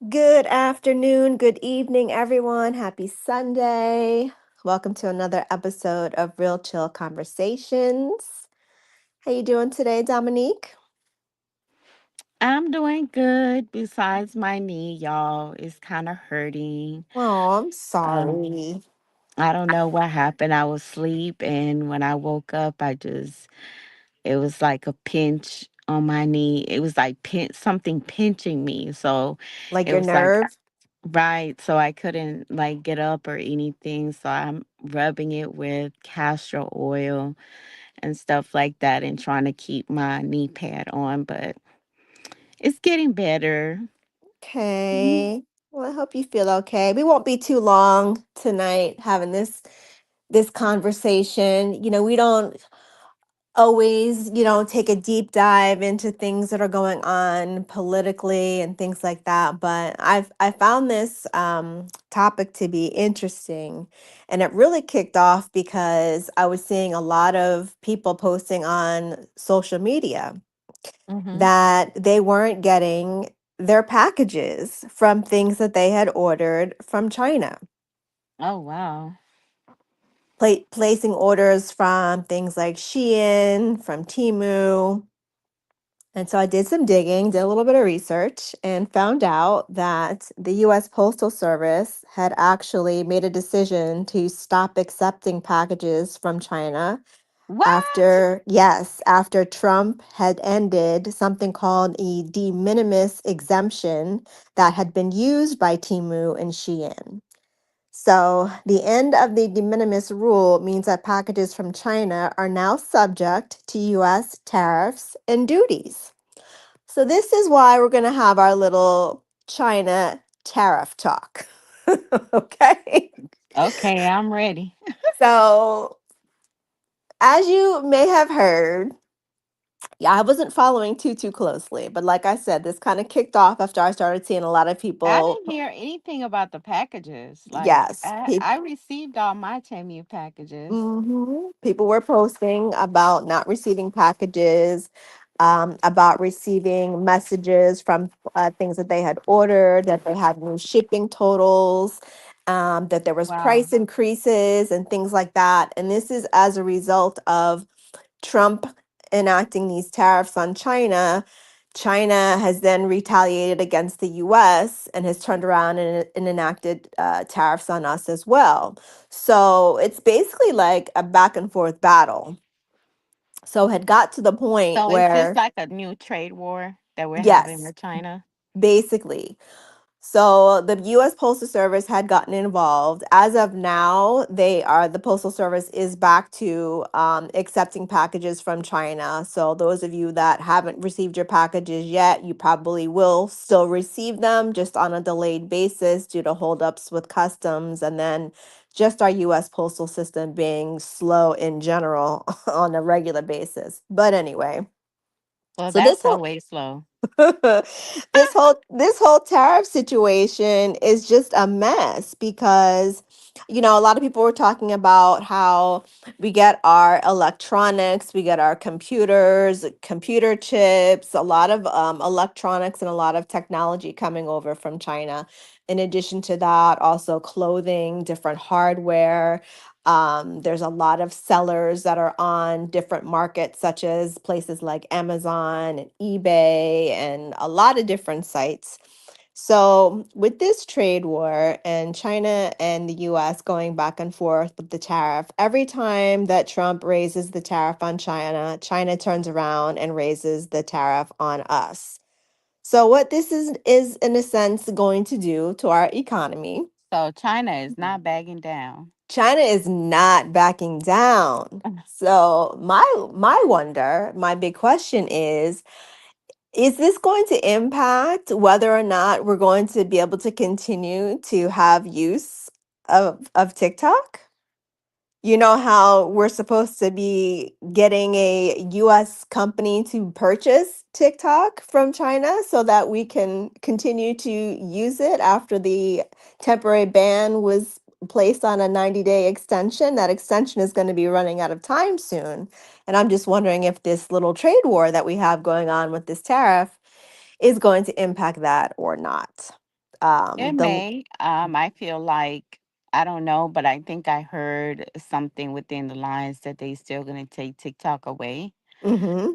Good afternoon, good evening, everyone. Happy Sunday. Welcome to another episode of Real Chill Conversations. How you doing today, Dominique? I'm doing good. Besides my knee, y'all, is kind of hurting. Oh, I'm Um, sorry. I don't know what happened. I was asleep, and when I woke up, it was like a pinch on my knee. It was like something pinching me. So Like it your was like, nerve? right. So I couldn't like get up or anything. So I'm rubbing it with castor oil and stuff like that and trying to keep my knee pad on, but it's getting better. Okay. Well, I hope you feel okay. We won't be too long tonight having this conversation. We don't always, take a deep dive into things that are going on politically and things like that. But I found this topic to be interesting, and it really kicked off because I was seeing a lot of people posting on social media Mm-hmm. that they weren't getting their packages from things that they had ordered from China. Oh, wow. Placing orders from things like Shein, from Temu. And so I did some digging, did a little bit of research, and found out that the US Postal Service had actually made a decision to stop accepting packages from China What? after Trump had ended something called a de minimis exemption that had been used by Temu and Shein. So, the end of the de minimis rule means that packages from China are now subject to US tariffs and duties. So, this is why we're going to have our little China tariff talk. Okay. Okay, I'm ready. So, as you may have heard, yeah, I wasn't following too closely, but like I said, this kind of kicked off after I started seeing a lot of I people. didn't hear anything about the packages. Like, Yes, I received all my Temu packages. People were posting about not receiving packages, about receiving messages from things that they had ordered, that they had new shipping totals, that there was Wow. price increases and things like that. And this is as a result of Trump enacting these tariffs on China. China has then retaliated against the US and has turned around and enacted tariffs on us as well. So it's basically like a back and forth battle. So it had got to the point So is this where, like a new trade war that we're having yes, with China? basically. So the US Postal Service had gotten involved. As of now, the Postal Service is back to accepting packages from China. So those of you that haven't received your packages yet, you probably will still receive them just on a delayed basis due to holdups with customs and then just our US postal system being slow in general on a regular basis. But anyway, Well, so this that's whole always slow. this whole tariff situation is just a mess because a lot of people were talking about how we get our electronics, we get our computers, computer chips, a lot of electronics and a lot of technology coming over from China. In addition to that, also clothing, different hardware. There's a lot of sellers that are on different markets, such as places like Amazon and eBay, and a lot of different sites. So, with this trade war and China and the US going back and forth with the tariff, every time that Trump raises the tariff on China, China turns around and raises the tariff on us. So, what this is in a sense going to do to our economy. So China is not bagging down. China is not backing down. So my big question is this going to impact whether or not we're going to be able to continue to have use of TikTok? You know how we're supposed to be getting a US company to purchase TikTok from China so that we can continue to use it after the temporary ban was placed on a 90-day extension. That extension is going to be running out of time soon. And I'm just wondering if this little trade war that we have going on with this tariff is going to impact that or not. It The may. I feel like I don't know, but I think I heard something within the lines that they still gonna take TikTok away. hmm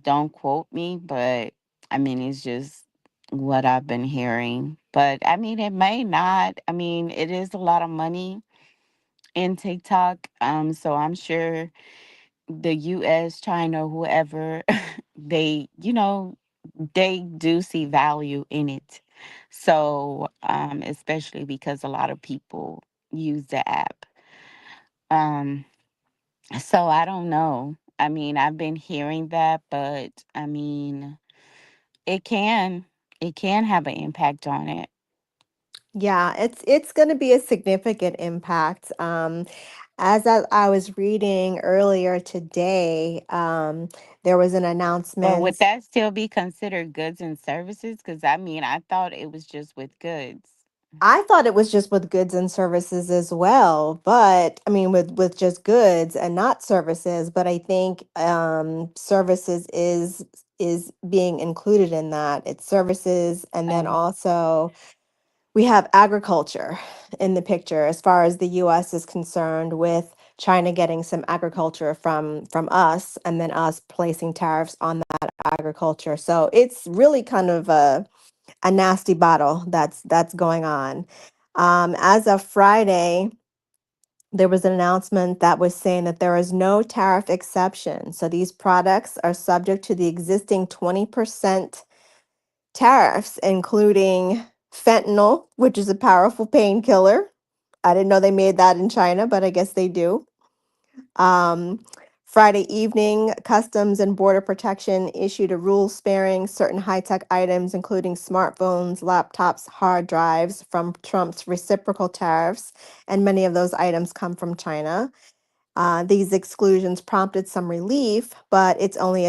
Don't quote me, but I mean it's just what I've been hearing. But I mean it may not. I mean, it is a lot of money in TikTok. So I'm sure the US, China, whoever, they, they do see value in it. So, especially because a lot of people use the app. Um, so I don't know. I mean, I've been hearing that, but I mean, it can it can have an impact on it. yeah, it's going to be a significant impact. As I was reading earlier today, there was an But would announcement. that still be considered goods and services? Because I mean, I thought it was just with goods. I thought it was just with goods and services as well, but I mean with just goods and not services, but I think services is being included in that. It's services, and then Um, also we have agriculture in the picture as far as the US is concerned, with China getting some agriculture from us, and then us placing tariffs on that agriculture. So it's really kind of a nasty battle that's going on. As of Friday, there was an announcement that was saying that there is no tariff exception. So these products are subject to the existing 20% tariffs, including fentanyl, which is a powerful painkiller. I didn't know they made that in China, but I guess they do. Um, Friday evening, Customs and Border Protection issued a rule sparing certain high tech items, including smartphones, laptops, hard drives, from Trump's reciprocal tariffs, and many of those items come from China. These exclusions prompted some relief, but it's only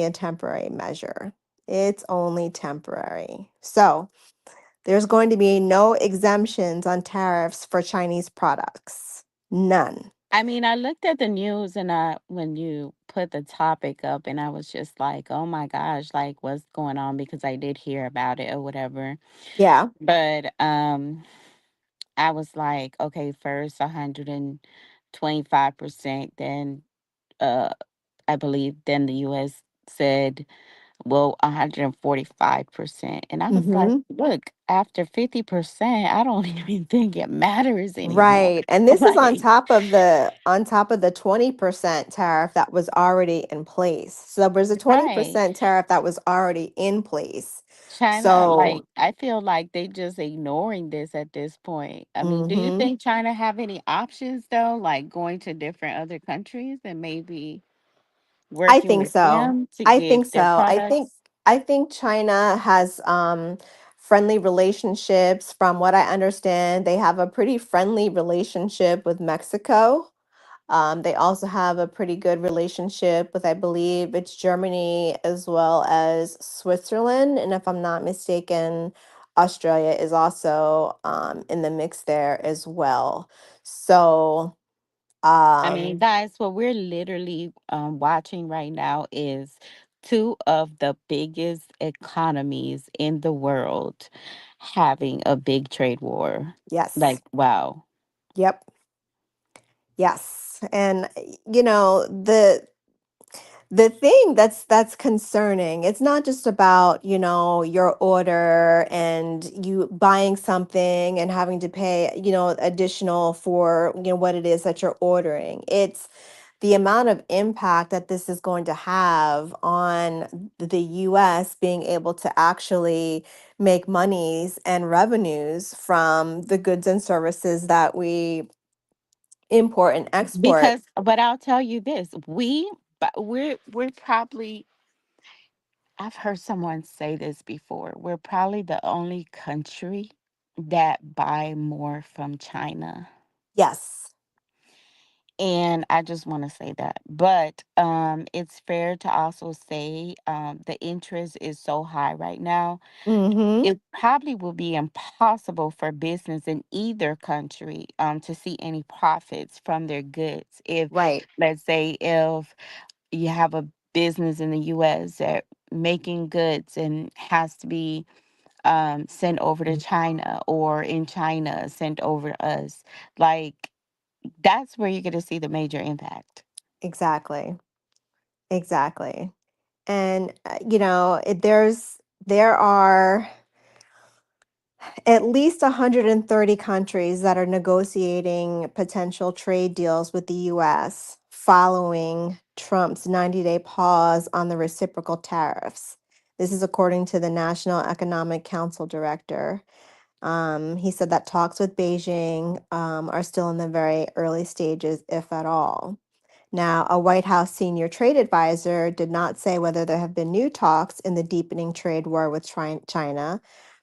a temporary measure. It's only temporary. So there's going to be no exemptions on tariffs for Chinese products. None. I mean, I looked at the news and when you put the topic up, and I was just like, oh my gosh, like what's going on? Because I did hear about it or whatever. Yeah. But I was like, okay, first 125%, then uh I believe then the US said, well, 145%. And I was like, hmm look, after 50%, I don't even think it matters anymore. Right. And this is Like, on top of the 20% tariff that was already in place. So there was a right. 20% tariff that was already in place. China, So, like, I feel like they just ignoring this at this point. I mean, do you mhm. think China have any options though, like going to different other countries and maybe I working think with so. them to I think get their so. products? I think China has friendly relationships. From what I understand, they have a pretty friendly relationship with Mexico. They also have a pretty good relationship with, I believe, it's Germany as well as Switzerland. And if I'm not mistaken, Australia is also in the mix there as well. So, I mean, um, guys, what we're literally watching right now is two of the biggest economies in the world having a big trade war. yes, Like, wow. yep, yes. And the thing that's concerning, it's not just about, your order and you buying something and having to pay, additional for, what it is that you're ordering. It's the amount of impact that this is going to have on the US being able to actually make monies and revenues from the goods and services that we import and export. Because, but I'll tell you this, but we're probably, I've heard someone say this before. We're probably the only country that buy more from China. Yes. And I just want to say that. But it's fair to also say the interest is so high right now. Mm-hmm. It probably will be impossible for business in either country to see any profits from their goods. If, Right. let's say, if you have a business in the US that making goods and has to be sent over to China, or in China sent over to us. Like, that's where you're going to see the major impact. Exactly. Exactly. And there are at least 130 countries that are negotiating potential trade deals with the US following Trump's 90-day pause on the reciprocal tariffs. This is according to the National Economic Council director. He said that talks with Beijing are still in the very early stages, if at all. Now, a White House senior trade advisor did not say whether there have been new talks in the deepening trade war with China,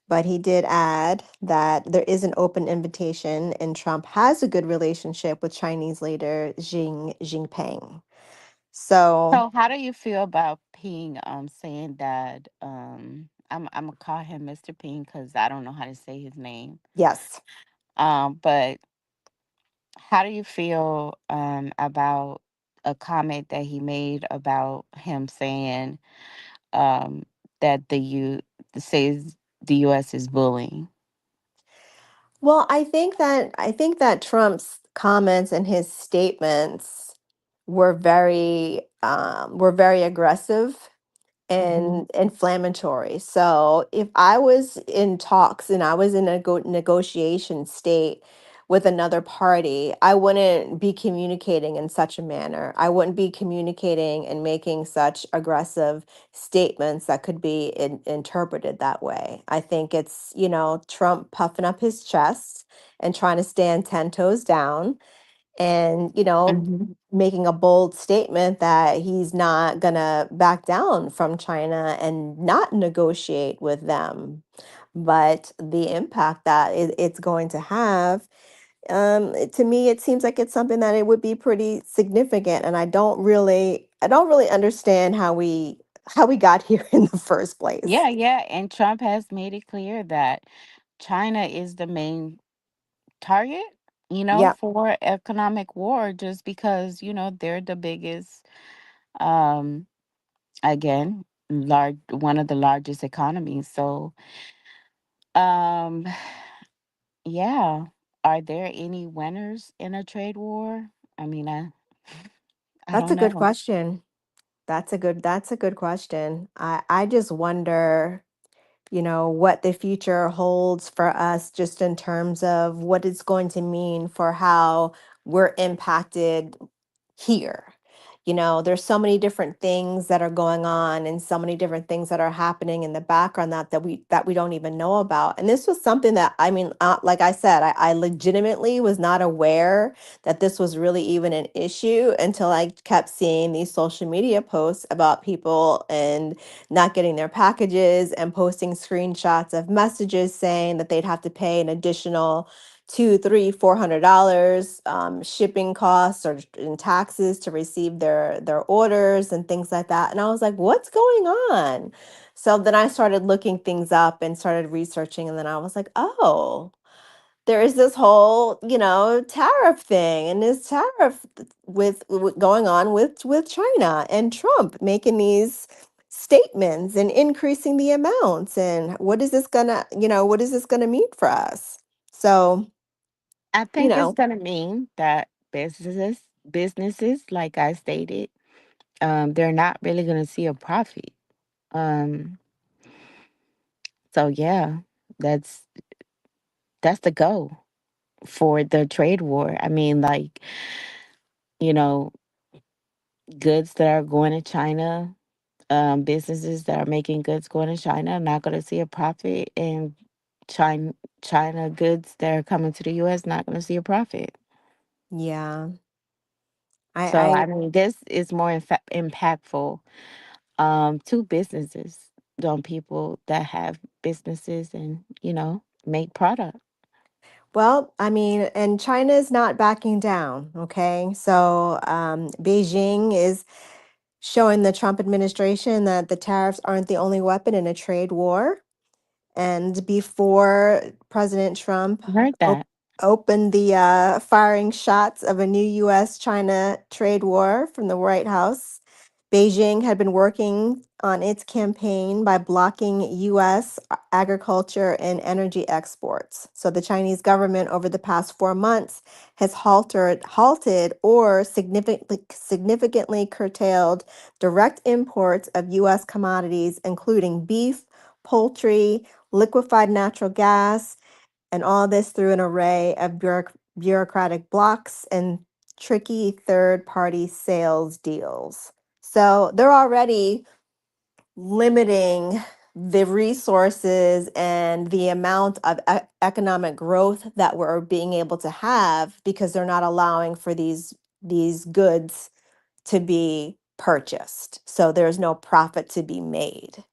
but he did add that there is an open invitation and Trump has a good relationship with Chinese leader Xi Jinping. So, So, how do you feel about Ping saying that? I'm gonna call him Mr. Ping because I don't know how to say his name. yes. But how do you feel about a comment that he made about him saying um that says the U.S. is bullying? Well, I think that Trump's comments and his statements were very aggressive Hmm. and inflammatory. So if I was in talks and I was in a negotiation state with another party, I wouldn't be communicating in such a manner. I wouldn't be communicating and making such aggressive statements that could be interpreted that way. I think it's, Trump puffing up his chest and trying to stand 10 toes down and Hmm. making a bold statement that he's not gonna back down from China and not negotiate with them. But the impact that it's going to have, to me, it seems like it's something that it would be pretty significant, and I don't really understand how we got here in the first place. Yeah, yeah, and Trump has made it clear that China is the main target, Yeah, for economic war, just because, they're the biggest, um, again, large one of the largest economies. So, um, yeah. Are there any winners in a trade war? I mean, I that's don't a good know. question. That's a good question. I just wonder, what the future holds for us just in terms of what it's going to mean for how we're impacted here. There's so many different things that are going on and so many different things that are happening in the background that we don't even know about. And this was something that, I mean, like I said, I legitimately was not aware that this was really even an issue until I kept seeing these social media posts about people and not getting their packages and posting screenshots of messages saying that they'd have to pay an additional two, three, $400 shipping costs or in taxes to receive their orders and things like that. And I was like, what's going on? So then I started looking things up and started researching, and then I was like, oh, there is this whole, tariff thing, and this tariff with going on with China and Trump making these statements and increasing the amounts. And what is this gonna mean for us? So, I you think it's know, going to mean that businesses, like I stated, they're not really going to see a profit. Um, so yeah, that's that's the goal for the trade war. I mean, like, you know, goods that are going to China, businesses that are making goods going to China are not going to see a profit, and China China goods that are coming to the U.S. not going to see a profit. yeah, So I I mean, this is more impactful to businesses than people that have businesses and make product. well, I mean, and China is not backing down. Okay, so Beijing is showing the Trump administration that the tariffs aren't the only weapon in a trade war. And before President Trump I heard op- that. opened the firing shots of a new U.S. China trade war from the White House, Beijing had been working on its campaign by blocking U.S. agriculture and energy exports. So the Chinese government, over the past 4 months, has halted or significantly curtailed direct imports of U.S. commodities, including beef, poultry, liquefied natural gas, and all this through an array of bureaucratic blocks and tricky third party sales deals. So they're already limiting the resources and the amount of economic growth that we're being able to have because they're not allowing for these goods to be purchased. So there's no profit to be made.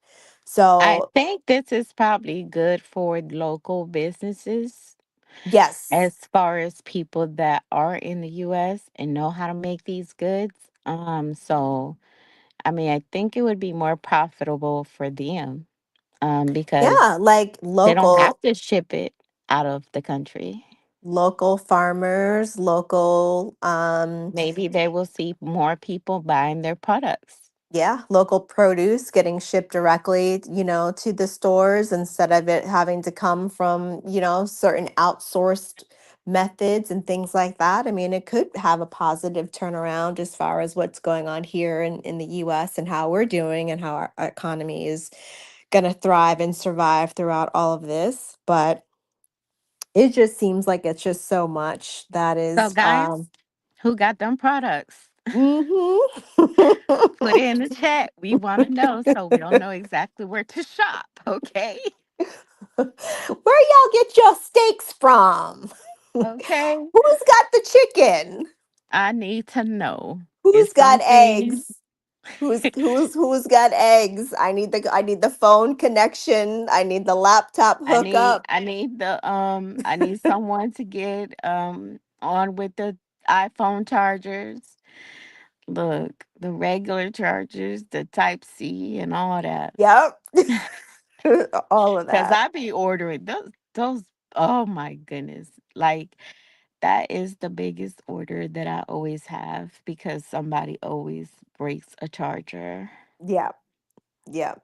I So, think this is probably good for local businesses yes. as far as people that are in the US and know how to make these goods. So I mean, I think it would be more profitable for them because Yeah, like they don't have local to ship it out of the country. local farmers, local Maybe they will see more people buying their products. yeah, local produce getting shipped directly, to the stores instead of it having to come from, certain outsourced methods and things like that. I mean, it could have a positive turnaround as far as what's going on here in the US and how we're doing and how our economy is going to thrive and survive throughout all of this. But it just seems like it's just so much that So, is guys, who got them products? mhm. Put it in the chat. We want to know so we don't know exactly where to shop. Okay. Where y'all get your steaks from? Who's Okay. got the chicken? I need to know. Who's It's got something eggs? Who's got eggs? I need the phone connection. I need the laptop hookup. I need someone to get on with the iPhone chargers. Look, the regular chargers, the type C and all that. Yep. All of Cause that. I be ordering those oh my goodness. Like that is the biggest order that I always have because somebody always breaks a charger. Yep. Yep.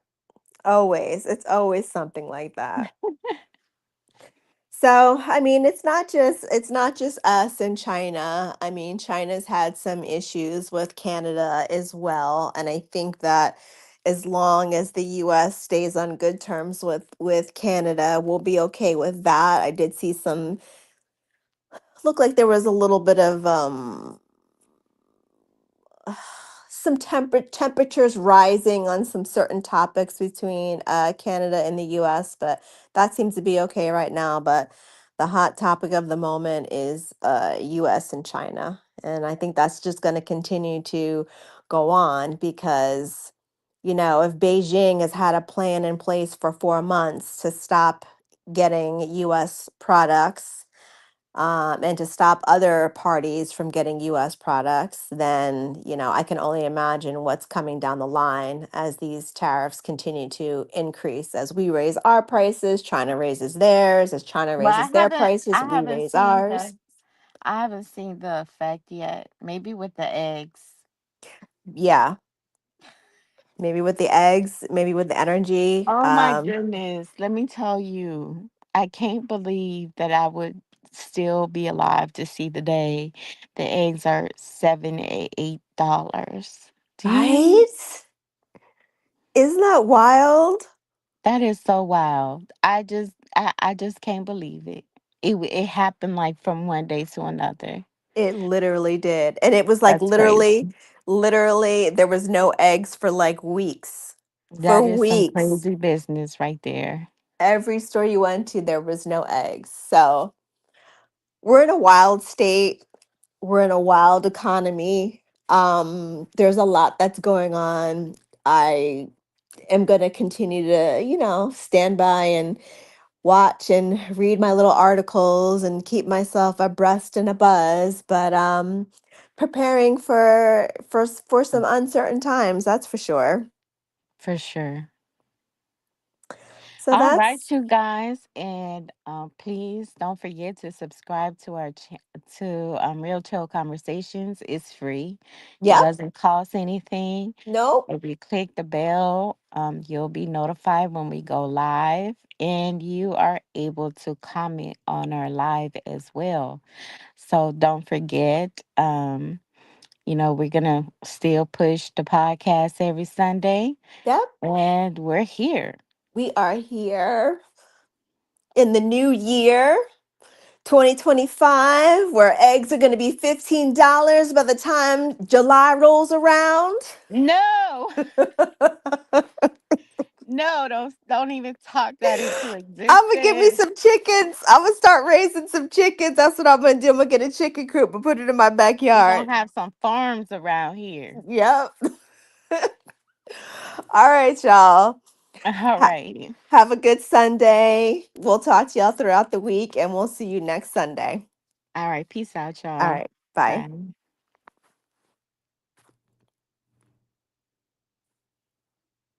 Always. It's always something like that. So, I mean, it's not just us in China. I mean, China's had some issues with Canada as well, and I think that as long as the US stays on good terms with Canada, we'll be okay with that. I did see some look like there was a little bit of some temperatures rising on some certain topics between Canada and the US, but that seems to be okay right now. But the hot topic of the moment is US and China. And I think that's just going to continue to go on because, if Beijing has had a plan in place for 4 months to stop getting US products, and to stop other parties from getting US products, then, I can only imagine what's coming down the line as these tariffs continue to increase. As we raise our prices, China raises theirs. As China But raises their prices, I we haven't raise seen ours. the effect yet. Maybe with the eggs. Yeah, maybe with the eggs, maybe with the energy. Oh my goodness. Let me tell you, I can't believe that I would still be alive to see the day the eggs are $7 8. Do you? Right? Isn't that wild? That is so wild. I just can't believe it. It happened like from one day to another. It literally did. And it was like That's crazy. literally, there was no eggs for like weeks. For That is some weeks. crazy business right there. Every store you went to, there was no eggs. So we're in a wild state. We're in a wild economy. There's a lot that's going on. I am going to continue to, stand by and watch and read my little articles and keep myself abreast and abuzz. But preparing for some uncertain times, that's for sure. For sure. So All right, that's, you guys, and please don't forget to subscribe to our to Real Chill Conversations. It's free; it yep, doesn't cost anything. nope, If you click the bell, you'll be notified when we go live, and you are able to comment on our live as well. So don't forget. We're gonna still push the podcast every Sunday, yep. and we're here. We are here in the new year, 2025, where eggs are going to be $15 by the time July rolls around. No, no, don't even talk that into I'm gonna get me existence. some chickens. I'm gonna start raising some chickens. That's what I'm gonna do. I'm gonna get a chicken coop and put it in my We're backyard. gonna have some farms around here. Yep. All right, y'all. All Ha- right. have a good Sunday. We'll talk to y'all throughout the week and we'll see you next Sunday. All right. Peace out, All y'all. right. Bye. Bye.